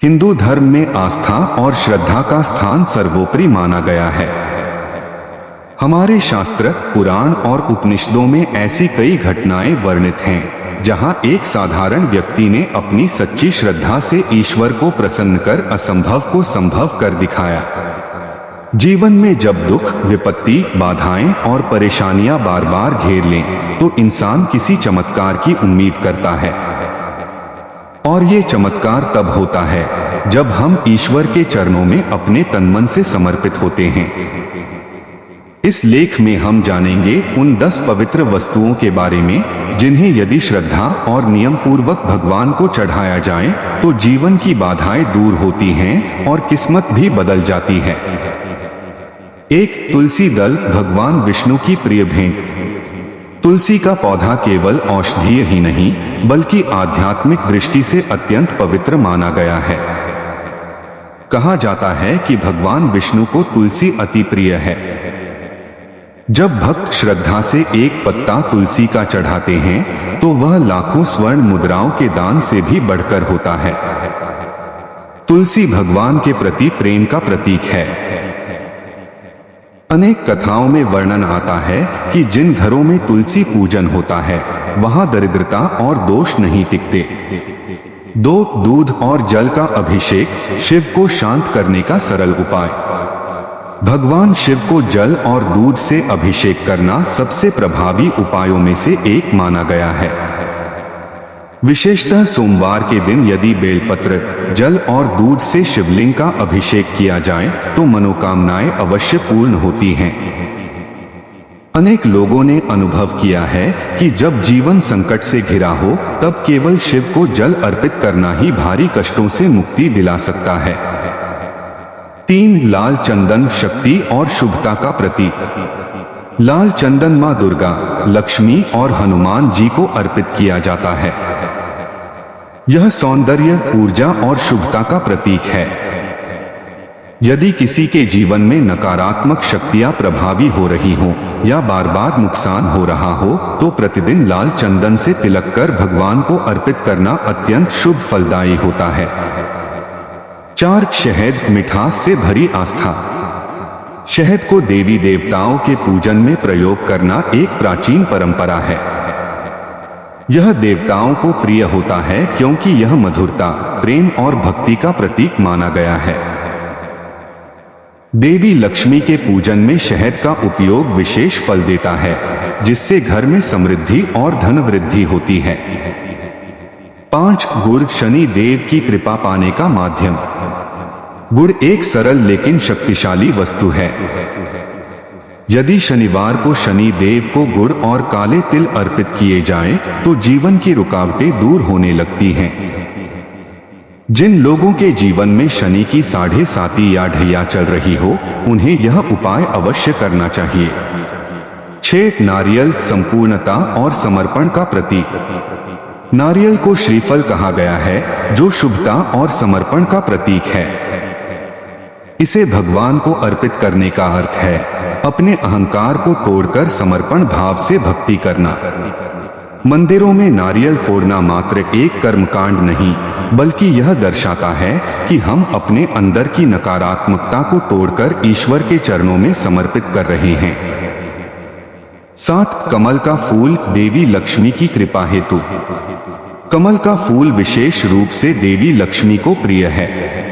हिंदू धर्म में आस्था और श्रद्धा का स्थान सर्वोपरि माना गया है। हमारे शास्त्र, पुराण और उपनिषदों में ऐसी कई घटनाएं वर्णित हैं जहां एक साधारण व्यक्ति ने अपनी सच्ची श्रद्धा से ईश्वर को प्रसन्न कर असंभव को संभव कर दिखाया। जीवन में जब दुख, विपत्ति, बाधाएं और परेशानियां बार बार घेर लें तो इंसान किसी चमत्कार की उम्मीद करता है, और ये चमत्कार तब होता है जब हम ईश्वर के चरणों में अपने तन मन से समर्पित होते हैं। इस लेख में हम जानेंगे उन 10 पवित्र वस्तुओं के बारे में जिन्हें यदि श्रद्धा और नियम पूर्वक भगवान को चढ़ाया जाए तो जीवन की बाधाएं दूर होती हैं और किस्मत भी बदल जाती है। 1. तुलसी दल, भगवान विष्णु की प्रिय भेंट। तुलसी का पौधा केवल औषधीय ही नहीं बल्कि आध्यात्मिक दृष्टि से अत्यंत पवित्र माना गया है। कहा जाता है कि भगवान विष्णु को तुलसी अति प्रिय है। जब भक्त श्रद्धा से एक पत्ता तुलसी का चढ़ाते हैं तो वह लाखों स्वर्ण मुद्राओं के दान से भी बढ़कर होता है। तुलसी भगवान के प्रति प्रेम का प्रतीक है। अनेक कथाओं में वर्णन आता है कि जिन घरों में तुलसी पूजन होता है वहां दरिद्रता और दोष नहीं टिकते। 2. दूध और जल का अभिषेक, शिव को शांत करने का सरल उपाय। भगवान शिव को जल और दूध से अभिषेक करना सबसे प्रभावी उपायों में से एक माना गया है। विशेषतः सोमवार के दिन यदि बेलपत्र, जल और दूध से शिवलिंग का अभिषेक किया जाए तो मनोकामनाएं अवश्य पूर्ण होती हैं। अनेक लोगों ने अनुभव किया है कि जब जीवन संकट से घिरा हो तब केवल शिव को जल अर्पित करना ही भारी कष्टों से मुक्ति दिला सकता है। 3. लाल चंदन, शक्ति और शुभता का प्रतीक। लाल चंदन मां दुर्गा, लक्ष्मी और हनुमान जी को अर्पित किया जाता है। यह सौंदर्य, ऊर्जा और शुभता का प्रतीक है। यदि किसी के जीवन में नकारात्मक शक्तियां प्रभावी हो रही हों या बार बार नुकसान हो रहा हो तो प्रतिदिन लाल चंदन से तिलक कर भगवान को अर्पित करना अत्यंत शुभ फलदायी होता है। 4. शहद, मिठास से भरी आस्था। शहद को देवी देवताओं के पूजन में प्रयोग करना एक प्राचीन परंपरा है। यह देवताओं को प्रिय होता है क्योंकि यह मधुरता, प्रेम और भक्ति का प्रतीक माना गया है। देवी लक्ष्मी के पूजन में शहद का उपयोग विशेष फल देता है जिससे घर में समृद्धि और धन वृद्धि होती है। 5. गुड़, शनि देव की कृपा पाने का माध्यम। गुड़ एक सरल लेकिन शक्तिशाली वस्तु है। यदि शनिवार को शनि देव को गुड़ और काले तिल अर्पित किए जाएं, तो जीवन की रुकावटें दूर होने लगती हैं। जिन लोगों के जीवन में शनि की 7.5 या ढैया चल रही हो उन्हें यह उपाय अवश्य करना चाहिए। 6. नारियल, संपूर्णता और समर्पण का प्रतीक। नारियल को श्रीफल कहा गया है जो शुभता और समर्पण का प्रतीक है। इसे भगवान को अर्पित करने का अर्थ है अपने अहंकार को तोड़कर समर्पण भाव से भक्ति करना। मंदिरों में नारियल फोड़ना मात्र एक कर्मकांड नहीं बल्कि यह दर्शाता है कि हम अपने अंदर की नकारात्मकता को तोड़कर ईश्वर के चरणों में समर्पित कर रहे हैं। 7. कमल का फूल, देवी लक्ष्मी की कृपा हेतु। कमल का फूल विशेष रूप से देवी लक्ष्मी को प्रिय है।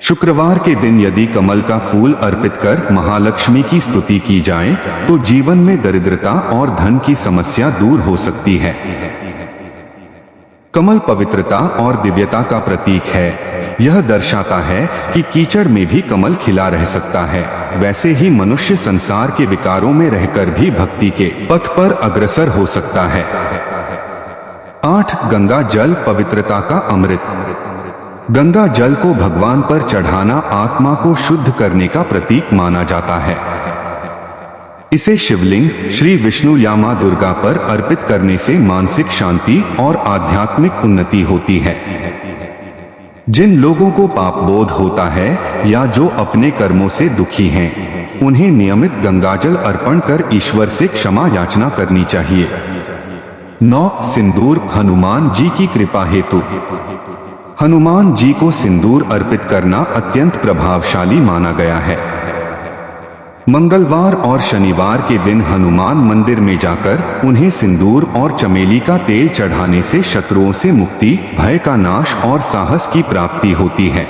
शुक्रवार के दिन यदि कमल का फूल अर्पित कर महालक्ष्मी की स्तुति की जाए तो जीवन में दरिद्रता और धन की समस्या दूर हो सकती है। कमल पवित्रता और दिव्यता का प्रतीक है। यह दर्शाता है कि कीचड़ में भी कमल खिला रह सकता है। वैसे ही मनुष्य संसार के विकारों में रहकर भी भक्ति के पथ पर अग्रसर हो सकता है। 8. गंगा जल, पवित्रता का अमृत। गंगा जल को भगवान पर चढ़ाना आत्मा को शुद्ध करने का प्रतीक माना जाता है। इसे शिवलिंग, श्री विष्णु या मां दुर्गा पर अर्पित करने से मानसिक शांति और आध्यात्मिक उन्नति होती है। जिन लोगों को पाप बोध होता है या जो अपने कर्मों से दुखी हैं, उन्हें नियमित गंगाजल अर्पण कर ईश्वर से क्षमा याचना करनी चाहिए। 9. सिंदूर, हनुमान जी की कृपा हेतु। हनुमान जी को सिंदूर अर्पित करना अत्यंत प्रभावशाली माना गया है। मंगलवार और शनिवार के दिन हनुमान मंदिर में जाकर उन्हें सिंदूर और चमेली का तेल चढ़ाने से शत्रुओं से मुक्ति, भय का नाश और साहस की प्राप्ति होती है।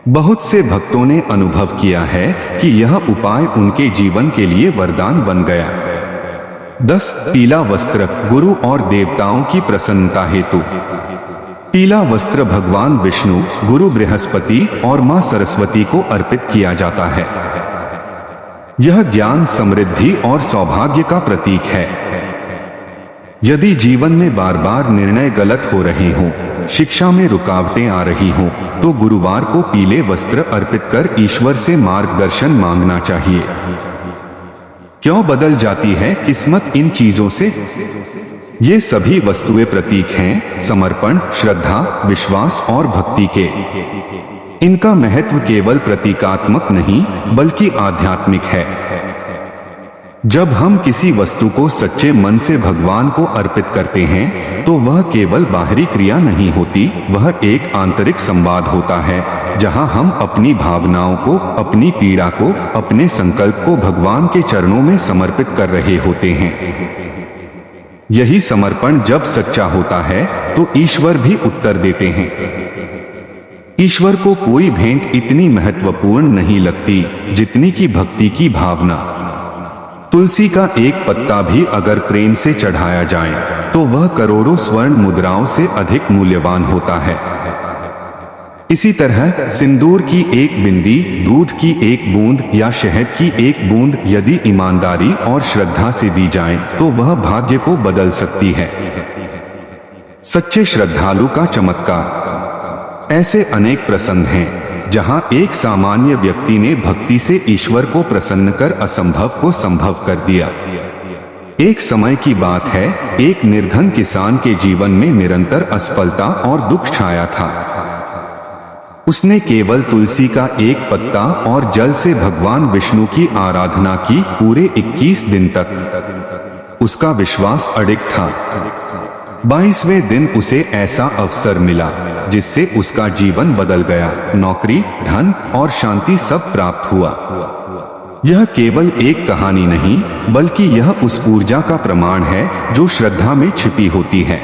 बहुत से भक्तों ने अनुभव किया है कि यह उपाय उनके जीवन के लिए वरदान बन गया। 10 पीला वस्त्र गुरु और देवताओं की प्रसन्नता हेतु। पीला वस्त्र भगवान विष्णु, गुरु बृहस्पति और मां सरस्वती को अर्पित किया जाता है। यह ज्ञान, समृद्धि और सौभाग्य का प्रतीक है। यदि जीवन में बार बार निर्णय गलत हो रहे हों, शिक्षा में रुकावटें आ रही हों, तो गुरुवार को पीले वस्त्र अर्पित कर ईश्वर से मार्गदर्शन मांगना चाहिए। क्यों बदल जाती है किस्मत इन चीजों से? ये सभी वस्तुएं प्रतीक हैं समर्पण, श्रद्धा, विश्वास और भक्ति के। इनका महत्व केवल प्रतीकात्मक नहीं बल्कि आध्यात्मिक है। जब हम किसी वस्तु को सच्चे मन से भगवान को अर्पित करते हैं तो वह केवल बाहरी क्रिया नहीं होती, वह एक आंतरिक संवाद होता है जहां हम अपनी भावनाओं को, अपनी पीड़ा को, अपने संकल्प को भगवान के चरणों में समर्पित कर रहे होते हैं। यही समर्पण जब सच्चा होता है तो ईश्वर भी उत्तर देते हैं। ईश्वर को कोई भेंट इतनी महत्वपूर्ण नहीं लगती जितनी की भक्ति की भावना। तुलसी का एक पत्ता भी अगर प्रेम से चढ़ाया जाए तो वह करोड़ों स्वर्ण मुद्राओं से अधिक मूल्यवान होता है। इसी तरह सिंदूर की एक बिंदी, दूध की एक बूंद या शहद की एक बूंद यदि ईमानदारी और श्रद्धा से दी जाए तो वह भाग्य को बदल सकती है। सच्चे श्रद्धालु का चमत्कार। ऐसे अनेक प्रसंग हैं जहां एक सामान्य व्यक्ति ने भक्ति से ईश्वर को प्रसन्न कर असंभव को संभव कर दिया। एक समय की बात है, एक निर्धन किसान के जीवन में निरंतर असफलता और दुख छाया था। उसने केवल तुलसी का एक पत्ता और जल से भगवान विष्णु की आराधना की। पूरे 21 दिन तक उसका विश्वास अडिग था। 22वें दिन उसे ऐसा अवसर मिला जिससे उसका जीवन बदल गया। नौकरी, धन और शांति सब प्राप्त हुआ। यह केवल एक कहानी नहीं बल्कि यह उस ऊर्जा का प्रमाण है जो श्रद्धा में छिपी होती है।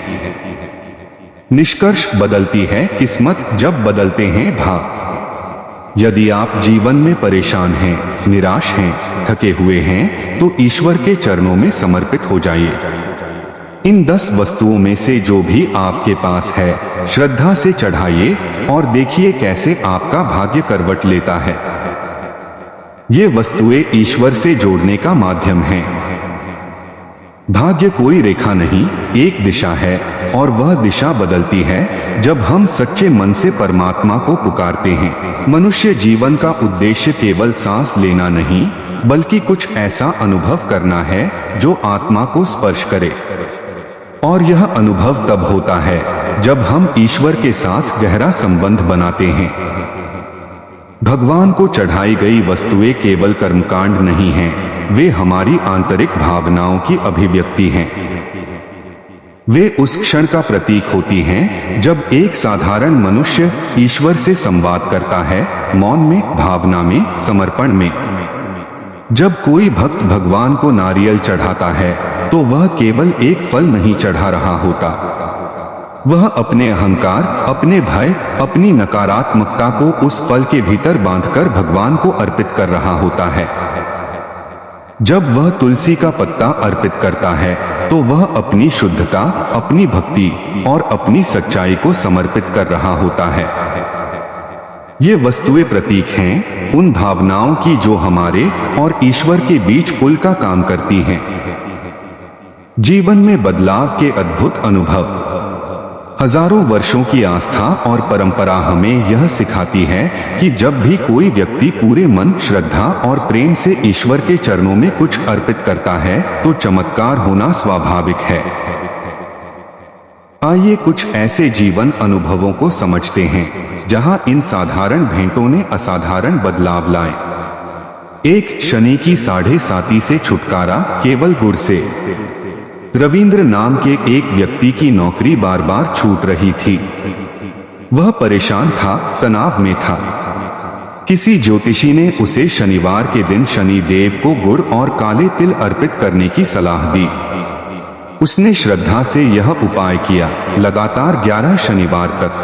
निष्कर्ष, बदलती है किस्मत जब बदलते हैं भाग। यदि आप जीवन में परेशान हैं, निराश हैं, थके हुए हैं तो ईश्वर के चरणों में समर्पित हो जाइए। इन 10 वस्तुओं में से जो भी आपके पास है श्रद्धा से चढ़ाइए और देखिए कैसे आपका भाग्य करवट लेता है। ये वस्तुएं ईश्वर से जोड़ने का माध्यम हैं। भाग्य कोई रेखा नहीं, एक दिशा है और वह दिशा बदलती है जब हम सच्चे मन से परमात्मा को पुकारते हैं। मनुष्य जीवन का उद्देश्य केवल सांस लेना नहीं बल्कि कुछ ऐसा अनुभव करना है जो आत्मा को स्पर्श करे। और यह अनुभव तब होता है जब हम ईश्वर के साथ गहरा संबंध बनाते हैं। भगवान को चढ़ाई गई वस्तुएं केवल कर्मकांड नहीं हैं, वे हमारी आंतरिक भावनाओं की अभिव्यक्ति हैं। वे उस क्षण का प्रतीक होती हैं जब एक साधारण मनुष्य ईश्वर से संवाद करता है, मौन में, भावना में, समर्पण में। जब कोई भक्त भगवान को नारियल चढ़ाता है तो वह केवल एक फल नहीं चढ़ा रहा होता, वह अपने अहंकार, अपने भय, अपनी नकारात्मकता को उस फल के भीतर बांधकर भगवान को अर्पित कर रहा होता है। जब वह तुलसी का पत्ता अर्पित करता है तो वह अपनी शुद्धता, अपनी भक्ति और अपनी सच्चाई को समर्पित कर रहा होता है। ये वस्तुएं प्रतीक हैं उन भावनाओं की जो हमारे और ईश्वर के बीच पुल का काम करती हैं। जीवन में बदलाव के अद्भुत अनुभव। हजारों वर्षों की आस्था और परंपरा हमें यह सिखाती है कि जब भी कोई व्यक्ति पूरे मन, श्रद्धा और प्रेम से ईश्वर के चरणों में कुछ अर्पित करता है तो चमत्कार होना स्वाभाविक है। आइए कुछ ऐसे जीवन अनुभवों को समझते हैं जहां इन साधारण भेंटों ने असाधारण बदलाव लाए। एक शनि की 7.5 से छुटकारा केवल गुड़ से। रविंद्र नाम के एक व्यक्ति की नौकरी बार बार छूट रही थी। वह परेशान था, तनाव में था। किसी ज्योतिषी ने उसे शनिवार के दिन शनि देव को गुड़ और काले तिल अर्पित करने की सलाह दी। उसने श्रद्धा से यह उपाय किया। लगातार 11 शनिवार तक।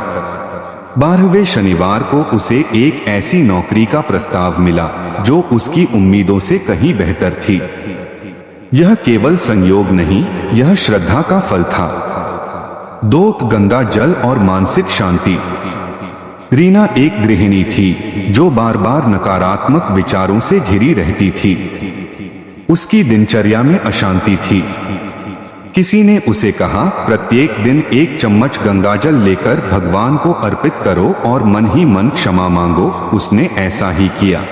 12वें शनिवार को उसे एक ऐसी नौकरी का प्रस्ताव मिला जो उसकी उम्मीदों से कहीं बेहतर थी। यह केवल संयोग नहीं, यह श्रद्धा का फल था। 2 गंगा जल और मानसिक शांति। रीना एक गृहिणी थी जो बार बार नकारात्मक विचारों से घिरी रहती थी। उसकी दिनचर्या में अशांति थी। किसी ने उसे कहा, प्रत्येक दिन 1 चम्मच गंगाजल लेकर भगवान को अर्पित करो और मन ही मन क्षमा मांगो। उसने ऐसा ही किया।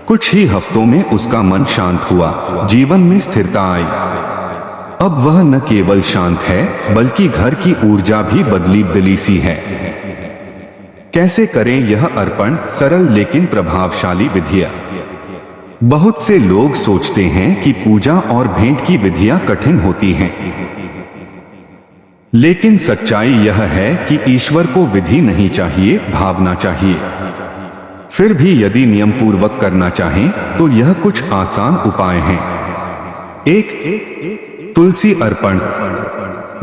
कुछ ही हफ्तों में उसका मन शांत हुआ, जीवन में स्थिरता आई। अब वह न केवल शांत है बल्कि घर की ऊर्जा भी बदली सी है। कैसे करें यह अर्पण? सरल लेकिन प्रभावशाली विधियां। बहुत से लोग सोचते हैं कि पूजा और भेंट की विधियां कठिन होती हैं, लेकिन सच्चाई यह है कि ईश्वर को विधि नहीं चाहिए, भावना चाहिए। फिर भी यदि नियम पूर्वक करना चाहें तो यह कुछ आसान उपाय हैं। 1. तुलसी अर्पण।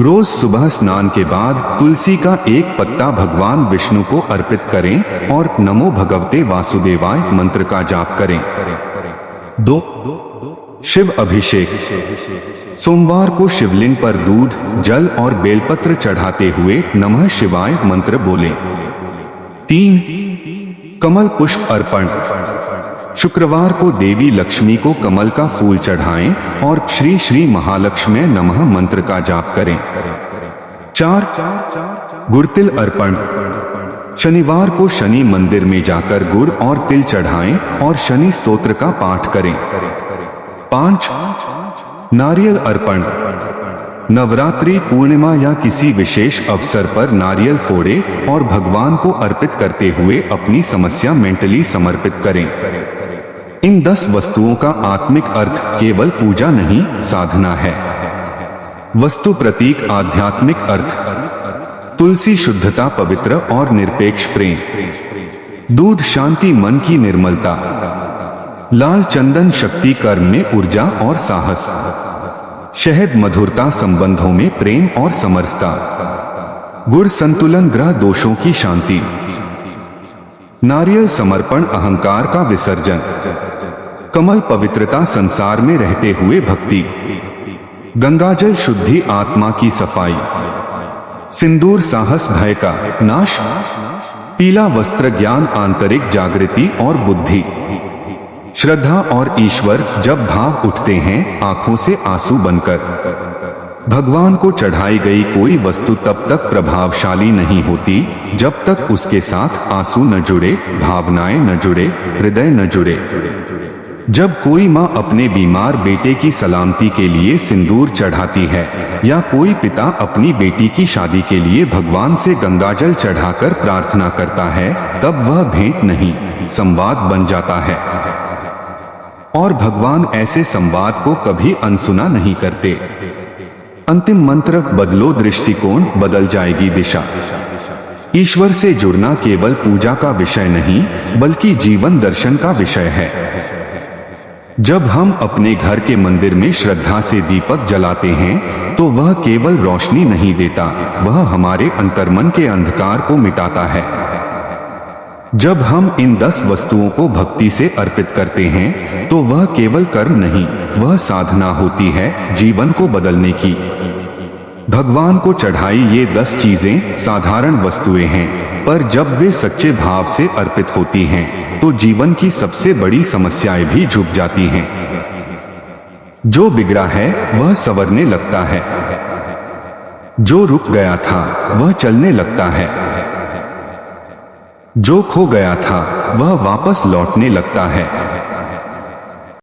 रोज सुबह स्नान के बाद तुलसी का एक पत्ता भगवान विष्णु को अर्पित करें और नमो भगवते वासुदेवाय मंत्र का जाप करें। 2. शिव अभिषेक। सोमवार को शिवलिंग पर दूध, जल और बेलपत्र चढ़ाते हुए नमः शिवाय मंत्र बोले। 3. कमल पुष्प अर्पण। शुक्रवार को देवी लक्ष्मी को कमल का फूल चढ़ाएं और श्री श्री महालक्ष्मी नमः मंत्र का जाप करें। 4. गुड़-तिल अर्पण। शनिवार को शनि मंदिर में जाकर गुड़ और तिल चढ़ाएं और शनि स्तोत्र का पाठ करें। 5. नारियल अर्पण। नवरात्रि, पूर्णिमा या किसी विशेष अवसर पर नारियल फोड़े और भगवान को अर्पित करते हुए अपनी समस्या मेंटली समर्पित करें। इन 10 वस्तुओं का आत्मिक अर्थ केवल पूजा नहीं, साधना है। वस्तु प्रतीक आध्यात्मिक अर्थ। तुलसी शुद्धता, पवित्र और निरपेक्ष प्रेम। दूध शांति, मन की निर्मलता। लाल चंदन शक्ति, कर्म में ऊर्जा और साहस। शहद मधुरता, संबंधों में प्रेम और समरसता। गुड़ संतुलन, ग्रह दोषों की शांति। नारियल समर्पण, अहंकार का विसर्जन। कमल पवित्रता, संसार में रहते हुए भक्ति। गंगाजल शुद्धि, आत्मा की सफाई। सिंदूर साहस, भय का नाश। पीला वस्त्र, ज्ञान, आंतरिक जागृति और बुद्धि। श्रद्धा और ईश्वर, जब भाव उठते हैं आंखों से आंसू बनकर। भगवान को चढ़ाई गई कोई वस्तु तब तक प्रभावशाली नहीं होती जब तक उसके साथ आंसू न जुड़े, भावनाएं न जुड़े, हृदय न जुड़े। जब कोई माँ अपने बीमार बेटे की सलामती के लिए सिंदूर चढ़ाती है या कोई पिता अपनी बेटी की शादी के लिए भगवान से गंगाजल चढ़ाकर प्रार्थना करता है, तब वह भेंट नहीं, संवाद बन जाता है। और भगवान ऐसे संवाद को कभी अनसुना नहीं करते। अंतिम मंत्र, बदलो दृष्टिकोण, बदल जाएगी दिशा। ईश्वर से जुड़ना केवल पूजा का विषय नहीं बल्कि जीवन दर्शन का विषय है। जब हम अपने घर के मंदिर में श्रद्धा से दीपक जलाते हैं तो वह केवल रोशनी नहीं देता, वह हमारे अंतर्मन के अंधकार को मिटाता है। जब हम इन 10 वस्तुओं को भक्ति से अर्पित करते हैं तो वह केवल कर्म नहीं, वह साधना होती है जीवन को बदलने की। भगवान को चढ़ाई ये 10 चीजें साधारण वस्तुएं हैं, पर जब वे सच्चे भाव से अर्पित होती हैं तो जीवन की सबसे बड़ी समस्याएं भी झुक जाती हैं। जो बिगड़ा है वह संवरने लगता है, जो रुक गया था वह चलने लगता है, जो खो गया था वह वापस लौटने लगता है।